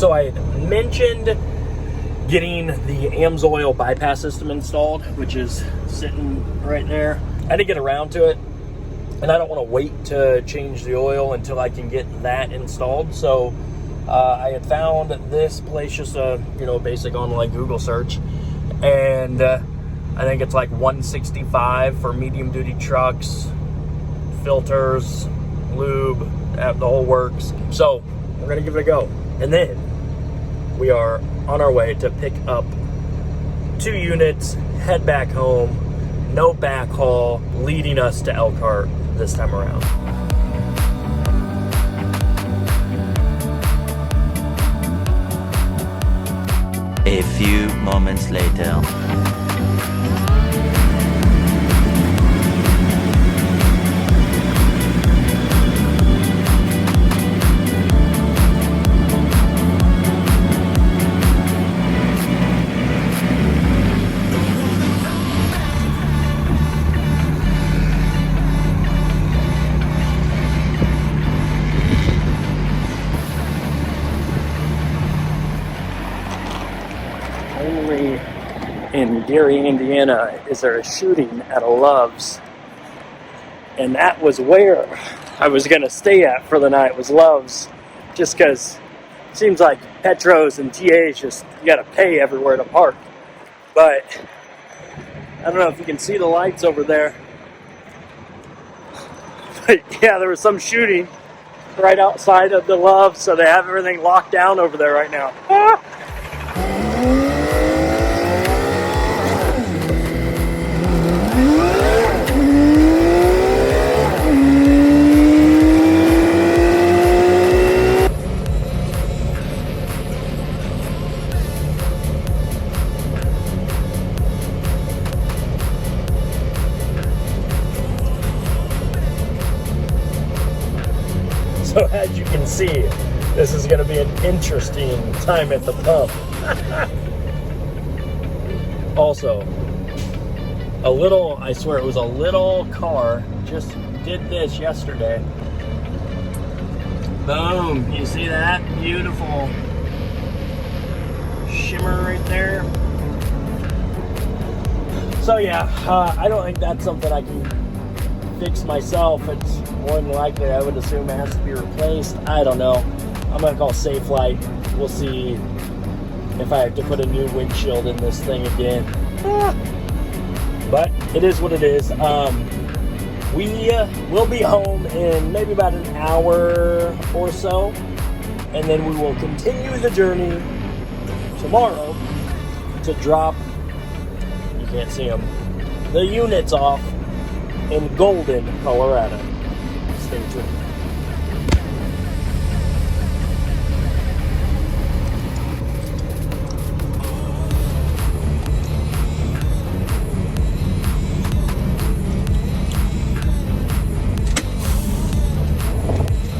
So I had mentioned getting the AMSOIL bypass system installed, which is sitting right there. I didn't get around to it, and I don't want to wait to change the oil until I can get that installed. So I had found this place, just a basic online Google search, and I think it's like $165 for medium duty trucks, filters, lube, the whole works. So we're gonna give it a go, and then we are on our way to pick up 2 units, head back home, no backhaul, leading us to Elkhart this time around. A few moments later. Only in Gary, Indiana, is there a shooting at a Love's, and that was where I was going to stay at for the night, was Love's, just because it seems like Petros and TAs, just you got to pay everywhere to park. But I don't know if you can see the lights over there, but yeah, there was some shooting right outside of the Love's, so they have everything locked down over there right now. So as you can see, this is going to be an interesting time at the pump. Also, I swear it was a little car, just did this yesterday. Boom, you see that? Beautiful shimmer right there. So yeah, I don't think that's something I can fix myself. It's more than likely, I would assume, it has to be replaced. I don't know. I'm gonna call Safe Light. We'll see if I have to put a new windshield in this thing again. But it is what it is. We will be home in maybe about an hour or so, and then we will continue the journey tomorrow to drop, you can't see them, the units off in Golden, Colorado. Stay tuned.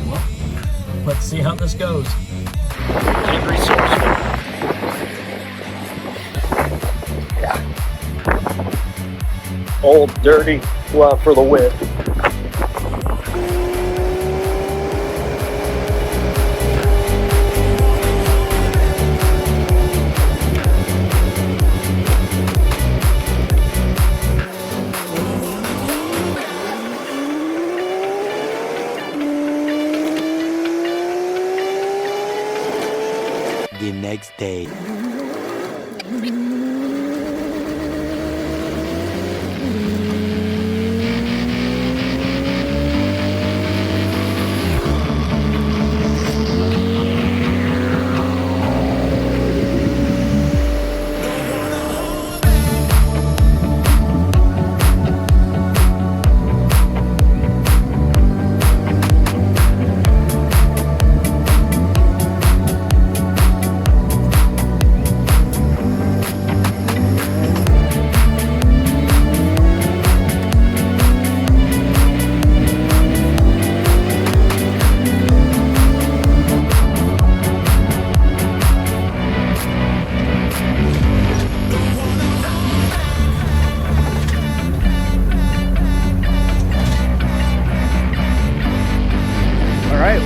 Well, let's see how this goes. Get resourceful. Yeah. Old, dirty, for the whip. The next day.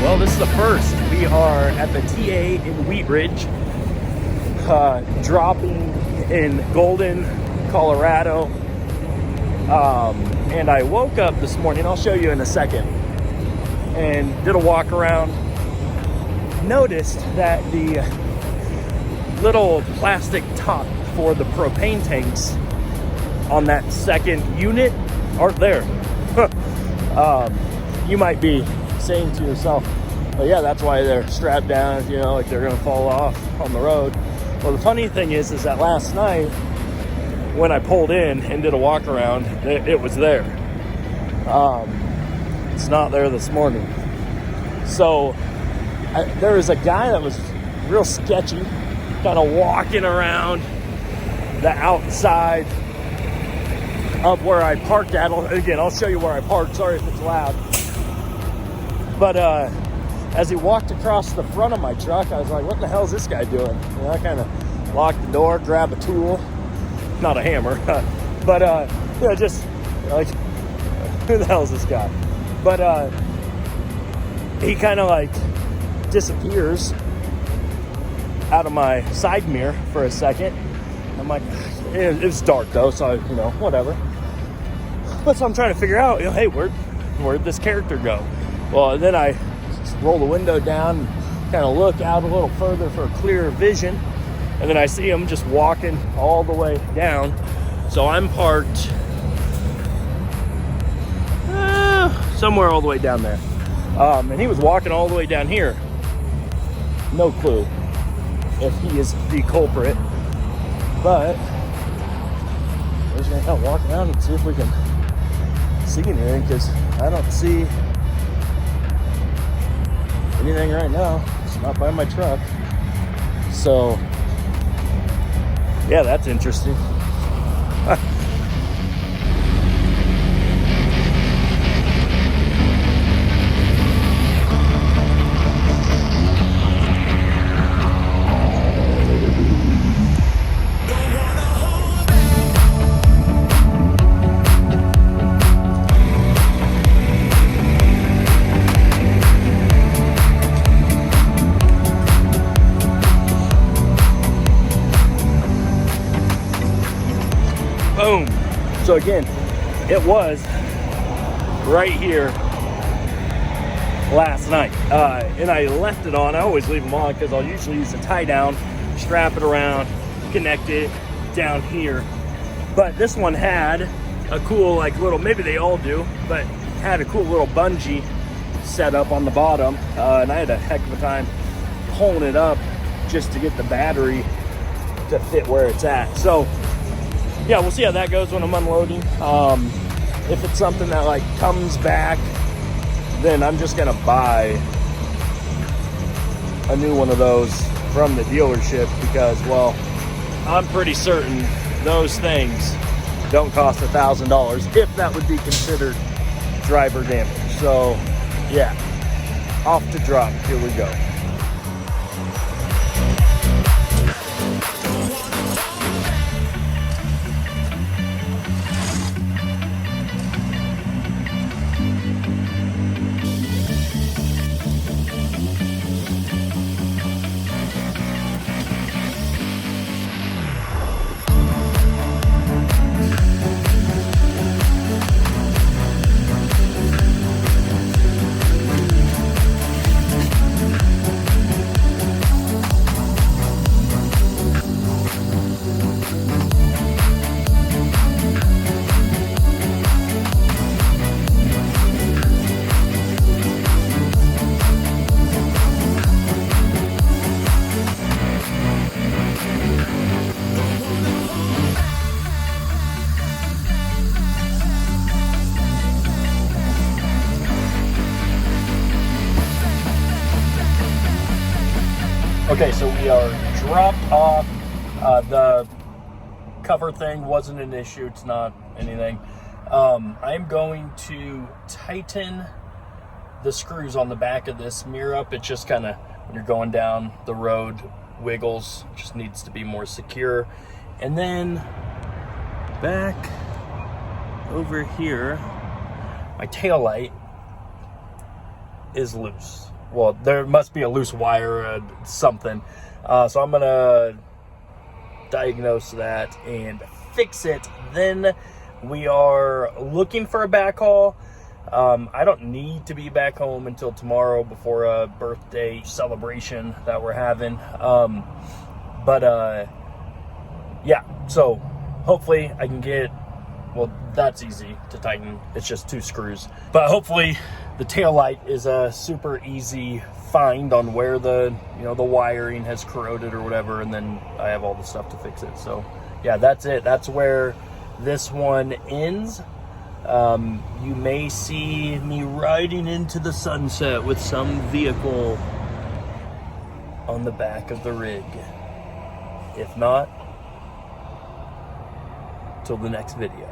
Well, this is the first We are at the TA in Wheat Ridge, dropping in Golden, Colorado. And I woke up this morning, I'll show you in a second, and did a walk around. Noticed that the little plastic top for the propane tanks on that second unit aren't there. You might be saying to yourself, oh yeah, that's why they're strapped down, you know, like they're gonna fall off on the road. Well, the funny thing is that last night when I pulled in and did a walk around, it was there. It's not there this morning. So there was a guy that was real sketchy, kind of walking around the outside of where I parked at. Again, I'll show you where I parked. Sorry if it's loud. But as he walked across the front of my truck, I was like, what the hell is this guy doing? And I kind of locked the door, grabbed a tool. Not a hammer, but you know, just like, who the hell is this guy? But he kind of like disappears out of my side mirror for a second. I'm like, it was dark though, so you know, whatever. But so I'm trying to figure out, you know, hey, where'd this character go? Well, and then I just roll the window down and kind of look out a little further for a clearer vision. And then I see him just walking all the way down. So I'm parked somewhere all the way down there. And he was walking all the way down here. No clue if he is the culprit. But we're just gonna kind of walk around and see if we can see anything, because I don't see anything right now. It's not by my truck. So yeah, that's interesting. Boom. So again, it was right here last night, and I left it on. I always leave them on because I'll usually use a tie down, strap it around, connect it down here. But this one had a cool, like, little, maybe they all do, but had a cool little bungee set up on the bottom, and I had a heck of a time pulling it up just to get the battery to fit where it's at. So yeah, we'll see how that goes when I'm unloading. If it's something that like comes back, then I'm just gonna buy a new one of those from the dealership, because, well, I'm pretty certain those things don't cost $1,000, if that would be considered driver damage. So yeah, off to drop. Here we go. Okay, so we are dropped off. The cover thing wasn't an issue. It's not anything. I'm going to tighten the screws on the back of this mirror up. It's just kind of, when you're going down the road, wiggles. Just needs to be more secure. And then back over here, my tail light is loose. well, there must be a loose wire or something. So I'm gonna diagnose that and fix it. Then we are looking for a backhaul. I don't need to be back home until tomorrow before a birthday celebration that we're having. Yeah, so hopefully I can get, well, that's easy to tighten. It's just 2 screws. But hopefully the tail light is a super easy find on where the, the wiring has corroded or whatever, and then I have all the stuff to fix it. So yeah, that's it. That's where this one ends. You may see me riding into the sunset with some vehicle on the back of the rig. If not, till the next video.